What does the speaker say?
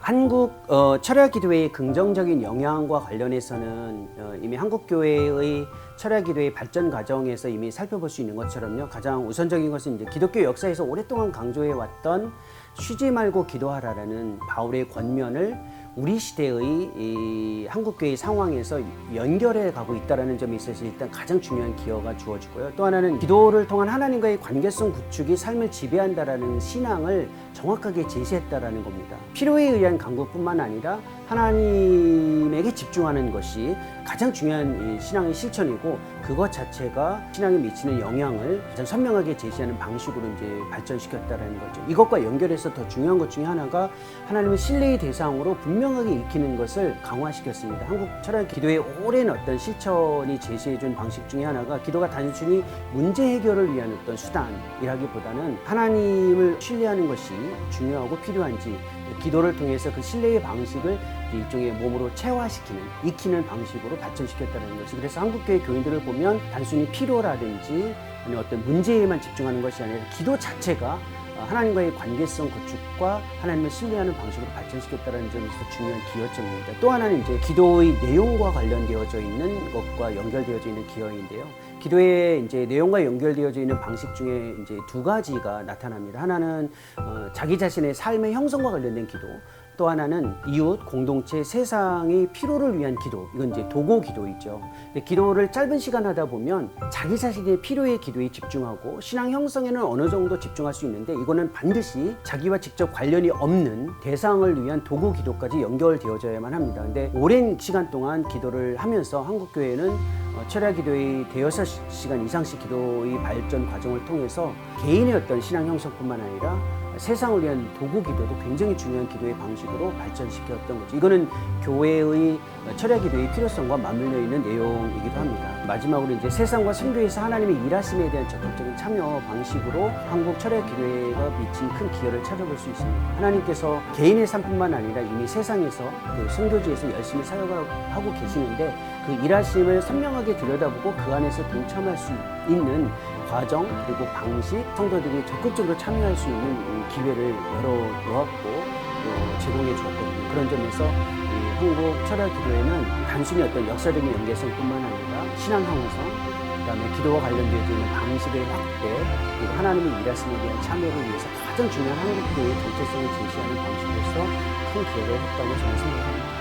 한국 철야 기도회의 긍정적인 영향과 관련해서는 이미 한국 교회의 철야 기도의 발전 과정에서 이미 살펴볼 수 있는 것처럼요. 가장 우선적인 것은 이제 기독교 역사에서 오랫동안 강조해 왔던 쉬지 말고 기도하라라는 바울의 권면을 우리 시대의 이 한국교회 상황에서 연결해 가고 있다는 점에 있어서 일단 가장 중요한 기여가 주어지고요. 또 하나는 기도를 통한 하나님과의 관계성 구축이 삶을 지배한다라는 신앙을 정확하게 제시했다라는 겁니다. 필요에 의한 간구뿐만 아니라 하나님에게 집중하는 것이 가장 중요한 이 신앙의 실천이고, 그것 자체가 신앙에 미치는 영향을 가장 선명하게 제시하는 방식으로 이제 발전시켰다는 거죠. 이것과 연결해서 더 중요한 것 중에 하나가 하나님의 신뢰의 대상으로 분명하게 익히는 것을 강화시켰습니다. 한국 철야 기도의 오랜 어떤 실천이 제시해준 방식 중에 하나가, 기도가 단순히 문제 해결을 위한 어떤 수단이라기보다는 하나님을 신뢰하는 것이 중요하고 필요한지, 기도를 통해서 그 신뢰의 방식을 일종의 몸으로 체화시키는, 익히는 방식으로 발전시켰다는 것이. 그래서 한국교회 교인들을 보면 단순히 필요라든지 아니면 어떤 문제에만 집중하는 것이 아니라 기도 자체가 하나님과의 관계성 구축과 하나님을 신뢰하는 방식으로 발전시켰다는 점에서 중요한 기여점입니다. 또 하나는 이제 기도의 내용과 관련되어져 있는 것과 연결되어져 있는 기여인데요. 기도의 이제 내용과 연결되어져 있는 방식 중에 이제 두 가지가 나타납니다. 하나는 자기 자신의 삶의 형성과 관련된 기도, 또 하나는 이웃, 공동체, 세상의 필요를 위한 기도. 이건 이제 도고 기도이죠. 기도를 짧은 시간 하다 보면 자기 자신의 필요의 기도에 집중하고 신앙 형성에는 어느 정도 집중할 수 있는데, 이거는 반드시 자기와 직접 관련이 없는 대상을 위한 도고 기도까지 연결되어져야만 합니다. 근데 오랜 시간 동안 기도를 하면서 한국교회는 철야 기도의 대여섯 시간 이상씩 기도의 발전 과정을 통해서 개인의 어떤 신앙 형성뿐만 아니라 세상을 위한 도구 기도도 굉장히 중요한 기도의 방식으로 발전시켰던 거죠. 이거는 교회의 철야 기도의 필요성과 맞물려 있는 내용이기도 합니다. 마지막으로 이제 세상과 선교에서 하나님의 일하심에 대한 적극적인 참여 방식으로 한국 철야 기도회가 미친 큰 기여를 찾아볼 수 있습니다. 하나님께서 개인의 삶뿐만 아니라 이미 세상에서 그 선교지에서 열심히 사역하고 계시는데, 그 일하심을 선명하게 들여다보고 그 안에서 동참할 수 있는 과정 그리고 방식, 성도들이 적극적으로 참여할 수 있는 기회를 열어놓았고 제공해 주었거든요. 그런 점에서 이 한국 철야 기도회는 단순히 어떤 역사적인 연계성뿐만 아니라 신앙 형성, 그다음에 기도와 관련되어 있는 방식의 확대, 그리고 하나님의 일하심에 대한 참여를 위해서 가장 중요한 한국 교회의 정체성을 제시하는 방식으로서 큰 기여를 했다고 저는 생각합니다.